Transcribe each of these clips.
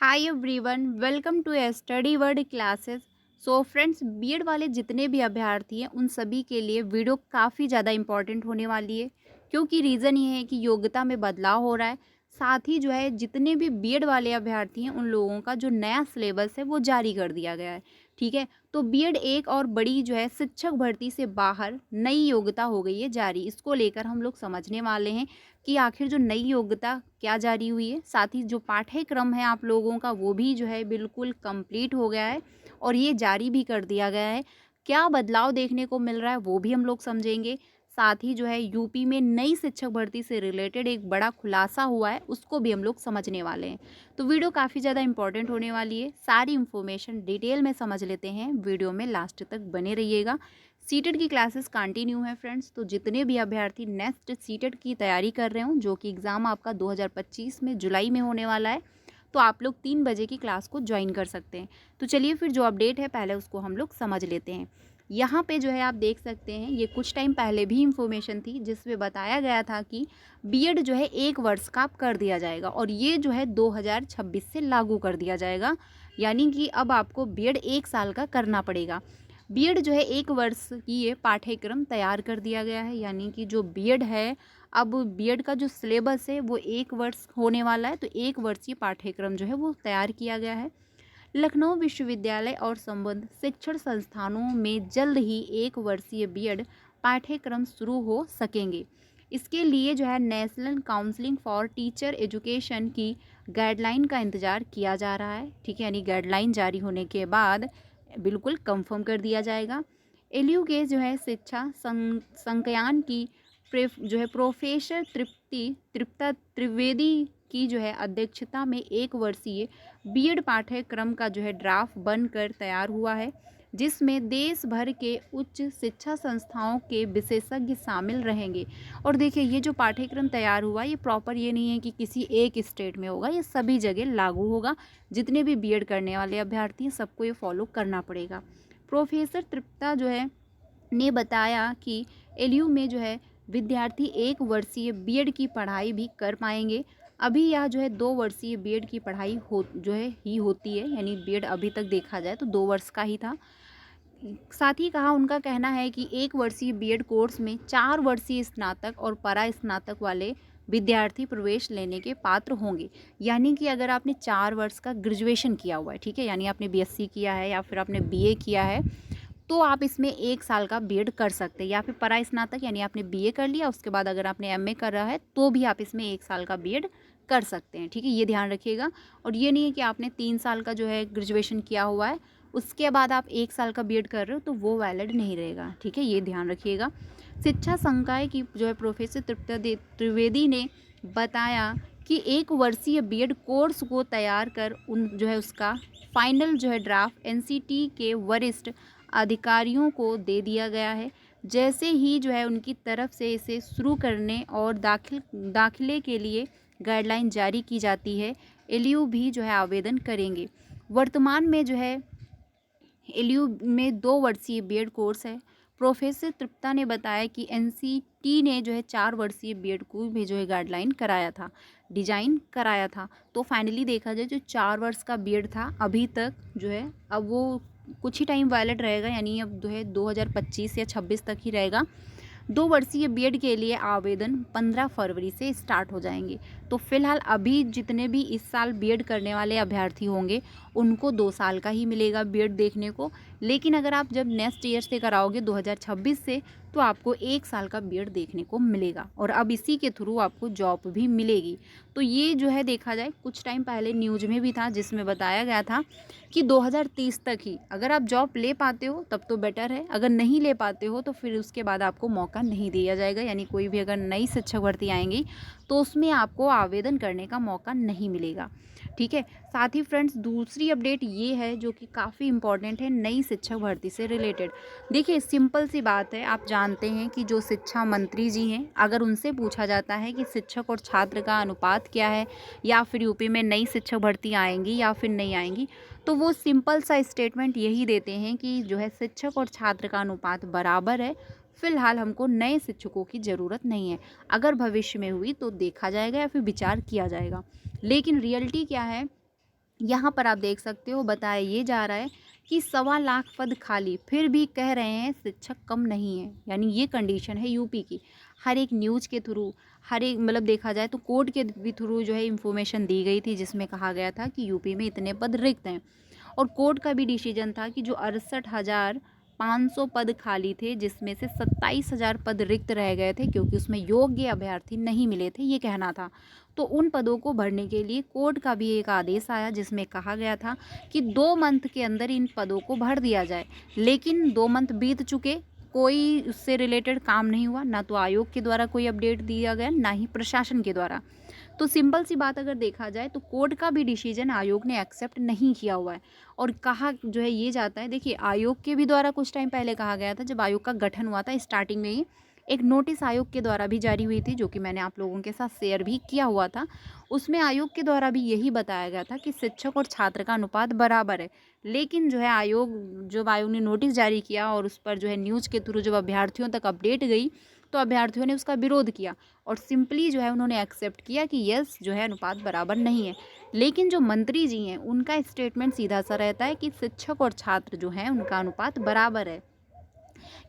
Hi everyone, welcome to study word classes. So friends, BEd वाले जितने भी अभ्यर्थी हैं उन सभी के लिए वीडियो काफ़ी ज़्यादा इम्पॉर्टेंट होने वाली है, क्योंकि रीज़न ये है कि योग्यता में बदलाव हो रहा है। साथ ही जो है जितने भी बीएड वाले अभ्यर्थी हैं उन लोगों का जो नया सिलेबस है वो जारी कर दिया गया है। ठीक है, तो बीएड एक और बड़ी जो है शिक्षक भर्ती से बाहर नई योग्यता हो गई है जारी। इसको लेकर हम लोग समझने वाले हैं कि आखिर जो नई योग्यता क्या जारी हुई है। साथ ही जो पाठ्यक्रम है आप लोगों का वो भी जो है बिल्कुल कंप्लीट हो गया है और ये जारी भी कर दिया गया है। क्या बदलाव देखने को मिल रहा है वो भी हम लोग समझेंगे। साथ ही जो है यूपी में नई शिक्षक भर्ती से रिलेटेड एक बड़ा खुलासा हुआ है, उसको भी हम लोग समझने वाले हैं। तो वीडियो काफ़ी ज़्यादा इंपॉर्टेंट होने वाली है। सारी इन्फॉर्मेशन डिटेल में समझ लेते हैं, वीडियो में लास्ट तक बने रहिएगा। सीटेट की क्लासेस कंटिन्यू है फ्रेंड्स, तो जितने भी अभ्यर्थी नेक्स्ट सीटेट की तैयारी कर रहे हो, जो कि एग्ज़ाम आपका 2025 में जुलाई में होने वाला है, तो आप लोग 3 बजे की क्लास को ज्वाइन कर सकते हैं। तो चलिए फिर जो अपडेट है पहले उसको हम लोग समझ लेते हैं। यहाँ पे जो है आप देख सकते हैं, ये कुछ टाइम पहले भी इंफॉर्मेशन थी जिसमें बताया गया था कि बीएड जो है 1 वर्ष का आप कर दिया जाएगा और ये जो है 2026 से लागू कर दिया जाएगा। यानी कि अब आपको बीएड 1 साल का करना पड़ेगा। बीएड जो है 1 वर्ष की ये पाठ्यक्रम तैयार कर दिया गया है। यानी कि जो बीएड है, अब बीएड का जो सिलेबस है वो 1 वर्ष होने वाला है, तो 1 वर्षीय पाठ्यक्रम जो है वो तैयार किया गया है। लखनऊ विश्वविद्यालय और संबद्ध शिक्षण संस्थानों में जल्द ही 1 वर्षीय बीएड पाठ्यक्रम शुरू हो सकेंगे। इसके लिए जो है national counselling for teacher education की गाइडलाइन का इंतज़ार किया जा रहा है। ठीक है, यानी गाइडलाइन जारी होने के बाद बिल्कुल कंफर्म कर दिया जाएगा। एलयू के जो है शिक्षा संकायन की जो है प्रोफेसर तृप्ता त्रिवेदी की जो है अध्यक्षता में 1 वर्षीय बीएड पाठ्यक्रम का जो है ड्राफ्ट बनकर तैयार हुआ है, जिसमें देश भर के उच्च शिक्षा संस्थाओं के विशेषज्ञ शामिल रहेंगे। और देखिए, ये जो पाठ्यक्रम तैयार हुआ ये प्रॉपर ये नहीं है कि किसी एक स्टेट में होगा, ये सभी जगह लागू होगा। जितने भी बीएड करने वाले अभ्यर्थी हैं सबको ये फॉलो करना पड़ेगा। प्रोफेसर तृप्ता जो है ने बताया कि एलयू में जो है विद्यार्थी 1 वर्षीय बीएड की पढ़ाई भी कर पाएंगे। अभी यह जो है 2 वर्षीय बीएड की पढ़ाई जो है ही होती है, यानी बीएड अभी तक देखा जाए तो 2 वर्ष का ही था। साथ ही कहा, उनका कहना है कि 1 वर्षीय बीएड कोर्स में 4 वर्षीय स्नातक और परा स्नातक वाले विद्यार्थी प्रवेश लेने के पात्र होंगे। यानी कि अगर आपने 4 वर्ष का ग्रेजुएशन किया हुआ है, ठीक है, यानी आपने बीएससी किया है या फिर आपने बीए किया है, तो आप इसमें 1 साल का बीएड कर सकते हैं। या फिर परा स्नातक यानी आपने बीए कर लिया, उसके बाद अगर आपने एमए कर रहा है तो भी आप इसमें 1 साल का बीएड कर सकते हैं। ठीक है, ये ध्यान रखिएगा। और ये नहीं है कि आपने 3 साल का जो है ग्रेजुएशन किया हुआ है उसके बाद आप 1 साल का बीएड कर रहे हो तो वो वैलिड नहीं रहेगा। ठीक है, ये ध्यान रखिएगा। शिक्षा संकाय की जो है प्रोफेसर तृप्ता त्रिवेदी ने बताया कि 1 वर्षीय बीएड कोर्स को तैयार कर उन जो है उसका फाइनल जो है ड्राफ्ट एनसीटी के वरिष्ठ अधिकारियों को दे दिया गया है। जैसे ही जो है उनकी तरफ से इसे शुरू करने और दाखिले के लिए गाइडलाइन जारी की जाती है, एलयू भी जो है आवेदन करेंगे। वर्तमान में जो है एलयू में 2 वर्षीय बीएड कोर्स है। प्रोफेसर तृप्ता ने बताया कि एनसीटी ने जो है 4 वर्षीय बीएड को भी जो है गाइडलाइन कराया था, डिजाइन कराया था। तो फाइनली देखा जाए जो 4 वर्ष का बीएड था अभी तक जो है अब वो कुछ ही टाइम वैलिड रहेगा, यानी अब जो है 2025 या 26 तक ही रहेगा। 2 वर्षीय बीएड के लिए आवेदन 15 फरवरी से स्टार्ट हो जाएंगे। तो फिलहाल अभी जितने भी इस साल बीएड करने वाले अभ्यर्थी होंगे उनको 2 साल का ही मिलेगा बीएड देखने को। लेकिन अगर आप जब नेक्स्ट ईयर से कराओगे 2026 से, तो आपको 1 साल का बीएड देखने को मिलेगा और अब इसी के थ्रू आपको जॉब भी मिलेगी। तो ये जो है देखा जाए कुछ टाइम पहले न्यूज़ में भी था जिसमें बताया गया था कि 2030 तक ही अगर आप जॉब ले पाते हो तब तो बेटर है, अगर नहीं ले पाते हो तो फिर उसके बाद आपको मौका नहीं दिया जाएगा। यानी कोई भी अगर नई शिक्षक भर्ती आएंगी तो उसमें आपको आवेदन करने का मौका नहीं मिलेगा। ठीक है, साथ ही फ्रेंड्स दूसरी अपडेट ये है जो कि काफ़ी इंपॉर्टेंट है नई शिक्षक भर्ती से रिलेटेड। देखिए, सिंपल सी बात है, आप जानते हैं कि जो शिक्षा मंत्री जी हैं, अगर उनसे पूछा जाता है कि शिक्षक और छात्र का अनुपात क्या है या फिर यूपी में नई शिक्षक भर्ती आएंगी या फिर नहीं आएंगी, तो वो सिंपल सा स्टेटमेंट यही देते हैं कि जो है शिक्षक और छात्र का अनुपात बराबर है। फिलहाल हमको नए शिक्षकों की ज़रूरत नहीं है, अगर भविष्य में हुई तो देखा जाएगा या फिर विचार किया जाएगा। लेकिन रियलिटी क्या है, यहाँ पर आप देख सकते हो बताया ये जा रहा है कि 1.25 लाख पद खाली, फिर भी कह रहे हैं शिक्षक कम नहीं है। यानी ये कंडीशन है यूपी की। हर एक न्यूज़ के थ्रू, हर एक मतलब देखा जाए तो कोर्ट के भी थ्रू जो है इन्फॉर्मेशन दी गई थी, जिसमें कहा गया था कि यूपी में इतने पद रिक्त हैं। और कोर्ट का भी डिसीजन था कि जो 68,500 पद खाली थे, जिसमें से 27,000 पद रिक्त रह गए थे क्योंकि उसमें योग्य अभ्यर्थी नहीं मिले थे, ये कहना था। तो उन पदों को भरने के लिए कोर्ट का भी एक आदेश आया, जिसमें कहा गया था कि 2 मंथ के अंदर इन पदों को भर दिया जाए। लेकिन 2 मंथ बीत चुके, कोई उससे रिलेटेड काम नहीं हुआ, ना तो आयोग के द्वारा कोई अपडेट दिया गया, ना ही प्रशासन के द्वारा। तो सिंपल सी बात अगर देखा जाए तो कोर्ट का भी डिसीजन आयोग ने एक्सेप्ट नहीं किया हुआ है। और कहा जो है ये जाता है, देखिए आयोग के भी द्वारा कुछ टाइम पहले कहा गया था, जब आयोग का गठन हुआ था स्टार्टिंग में ही एक नोटिस आयोग के द्वारा भी जारी हुई थी, जो कि मैंने आप लोगों के साथ शेयर भी किया हुआ था। उसमें आयोग के द्वारा भी यही बताया गया था कि शिक्षक और छात्र का अनुपात बराबर है। लेकिन जो है जब आयोग ने नोटिस जारी किया और उस पर जो है न्यूज़ के थ्रू जब अभ्यर्थियों तक अपडेट गई, तो अभ्यर्थियों ने उसका विरोध किया और सिंपली जो है उन्होंने एक्सेप्ट किया कि यस जो है अनुपात बराबर नहीं है। लेकिन जो मंत्री जी हैं उनका स्टेटमेंट सीधा सा रहता है कि शिक्षक और छात्र जो हैं उनका अनुपात बराबर है।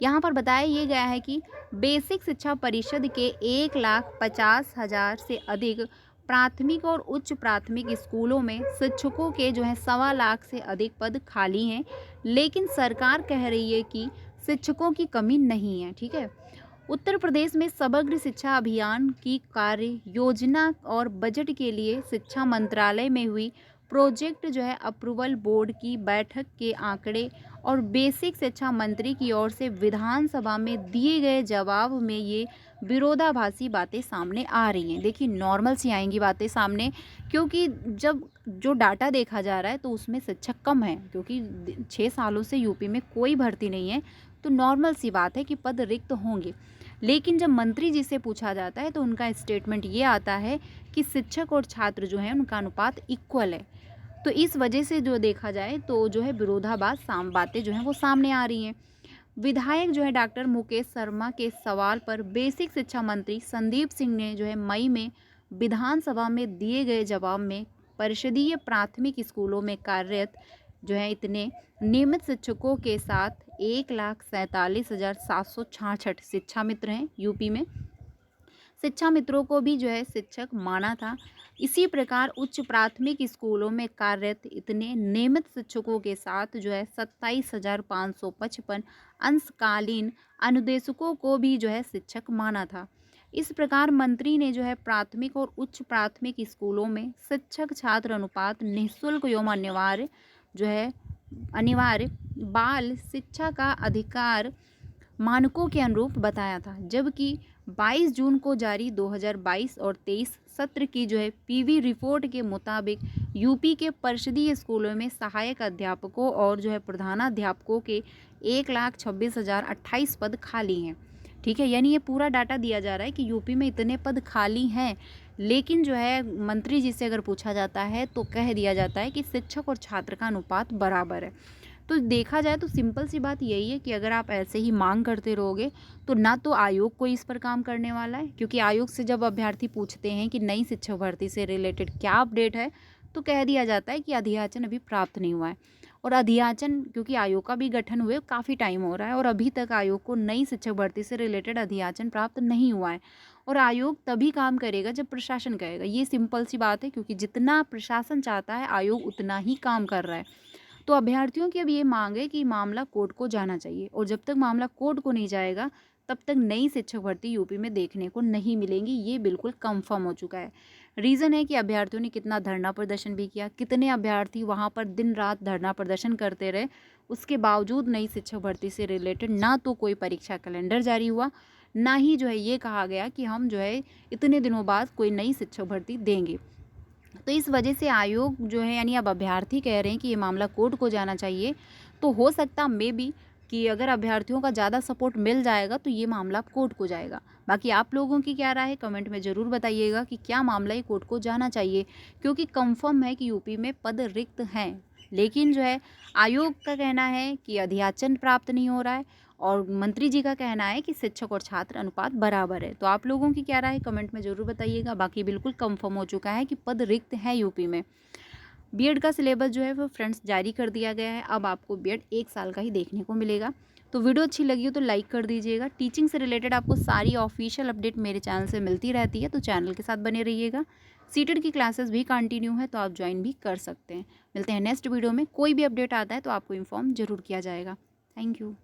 यहाँ पर बताया ये गया है कि बेसिक शिक्षा परिषद के 1,50,000 से अधिक प्राथमिक और उच्च प्राथमिक स्कूलों में शिक्षकों के जो है 1.25 लाख से अधिक पद खाली हैं। लेकिन सरकार कह रही है कि शिक्षकों की कमी नहीं है। ठीक है। उत्तर प्रदेश में समग्र शिक्षा अभियान की कार्य योजना और बजट के लिए शिक्षा मंत्रालय में हुई प्रोजेक्ट जो है अप्रूवल बोर्ड की बैठक के आंकड़े और बेसिक शिक्षा मंत्री की ओर से विधानसभा में दिए गए जवाब में ये विरोधाभासी बातें सामने आ रही हैं। देखिए नॉर्मल सी आएंगी बातें सामने, क्योंकि जब जो डाटा देखा जा रहा है तो उसमें शिक्षक कम है, क्योंकि 6 सालों से यूपी में कोई भर्ती नहीं है, तो नॉर्मल सी बात है कि पद रिक्त होंगे। लेकिन जब मंत्री जी से पूछा जाता है तो उनका स्टेटमेंट ये आता है कि शिक्षक और छात्र जो हैं उनका अनुपात इक्वल है। तो इस वजह से जो देखा जाए तो जो है विरोधाभास बातें जो हैं वो सामने आ रही हैं। विधायक जो है डॉक्टर मुकेश शर्मा के सवाल पर बेसिक शिक्षा मंत्री संदीप सिंह ने जो है मई में विधानसभा में दिए गए जवाब में परिषदीय प्राथमिक स्कूलों में कार्यरत जो है इतने नियमित शिक्षकों के साथ 1,47,766 शिक्षा मित्र हैं यूपी में। शिक्षा मित्रों को भी जो है शिक्षक माना था। इसी प्रकार उच्च प्राथमिक स्कूलों में कार्यरत इतने नियमित शिक्षकों के साथ जो है 27,555 अंशकालीन अनुदेशकों को भी जो है शिक्षक माना था। इस प्रकार मंत्री ने जो है प्राथमिक और उच्च प्राथमिक स्कूलों में शिक्षक छात्र अनुपात निःशुल्क एवं अनिवार्य बाल शिक्षा का अधिकार मानकों के अनुरूप बताया था। जबकि 22 जून को जारी 2022 और 23 सत्र की जो है पीवी रिपोर्ट के मुताबिक यूपी के परिषदीय स्कूलों में सहायक अध्यापकों और जो है प्रधानाध्यापकों के 1,26,028 पद खाली हैं। ठीक है, यानी ये पूरा डाटा दिया जा रहा है कि यूपी में इतने पद खाली हैं। लेकिन जो है मंत्री जी से अगर पूछा जाता है तो कह दिया जाता है कि शिक्षक और छात्र का अनुपात बराबर है। तो देखा जाए तो सिंपल सी बात यही है कि अगर आप ऐसे ही मांग करते रहोगे तो ना तो आयोग कोई इस पर काम करने वाला है, क्योंकि आयोग से जब अभ्यर्थी पूछते हैं कि नई शिक्षक भर्ती से रिलेटेड क्या अपडेट है तो कह दिया जाता है कि अधियाचन अभी प्राप्त नहीं हुआ है। और अधियाचन क्योंकि आयोग का भी गठन हुए काफ़ी टाइम हो रहा है और अभी तक आयोग को नई शिक्षक भर्ती से रिलेटेड अधियाचन प्राप्त नहीं हुआ है। और आयोग तभी काम करेगा जब प्रशासन कहेगा। ये सिंपल सी बात है, क्योंकि जितना प्रशासन चाहता है आयोग उतना ही काम कर रहा है। तो अभ्यर्थियों की अब ये मांग है कि मामला कोर्ट को जाना चाहिए, और जब तक मामला कोर्ट को नहीं जाएगा तब तक नई शिक्षक भर्ती यूपी में देखने को नहीं मिलेंगी। ये बिल्कुल कंफर्म हो चुका है। रीज़न है कि अभ्यर्थियों ने कितना धरना प्रदर्शन भी किया, कितने अभ्यर्थी वहाँ पर दिन रात धरना प्रदर्शन करते रहे, उसके बावजूद नई शिक्षक भर्ती से रिलेटेड ना तो कोई परीक्षा कैलेंडर जारी हुआ, ना ही जो है ये कहा गया कि हम जो है इतने दिनों बाद कोई नई शिक्षक भर्ती देंगे। तो इस वजह से आयोग जो है यानी अब अभ्यर्थी कह रहे हैं कि ये मामला कोर्ट को जाना चाहिए। तो हो सकता मे बी कि अगर अभ्यर्थियों का ज़्यादा सपोर्ट मिल जाएगा तो ये मामला कोर्ट को जाएगा। बाकी आप लोगों की क्या राय है कमेंट में ज़रूर बताइएगा कि क्या मामला ये कोर्ट को जाना चाहिए, क्योंकि कंफर्म है कि यूपी में पद रिक्त हैं। लेकिन जो है आयोग का कहना है कि अधियाचन प्राप्त नहीं हो रहा है और मंत्री जी का कहना है कि शिक्षक और छात्र अनुपात बराबर है। तो आप लोगों की क्या राय है कमेंट में ज़रूर बताइएगा। बाकी बिल्कुल कंफर्म हो चुका है कि पद रिक्त है यूपी में। बीएड का सिलेबस जो है वो फ्रेंड्स जारी कर दिया गया है। अब आपको बीएड 1 साल का ही देखने को मिलेगा। तो वीडियो अच्छी लगी हो तो लाइक कर दीजिएगा। टीचिंग से रिलेटेड आपको सारी ऑफिशियल अपडेट मेरे चैनल से मिलती रहती है, तो चैनल के साथ बने रहिएगा। सीटेड की क्लासेस भी कंटिन्यू है, तो आप ज्वाइन भी कर सकते हैं। मिलते हैं नेक्स्ट वीडियो में। कोई भी अपडेट आता है तो आपको इन्फॉर्म जरूर किया जाएगा। Thank you.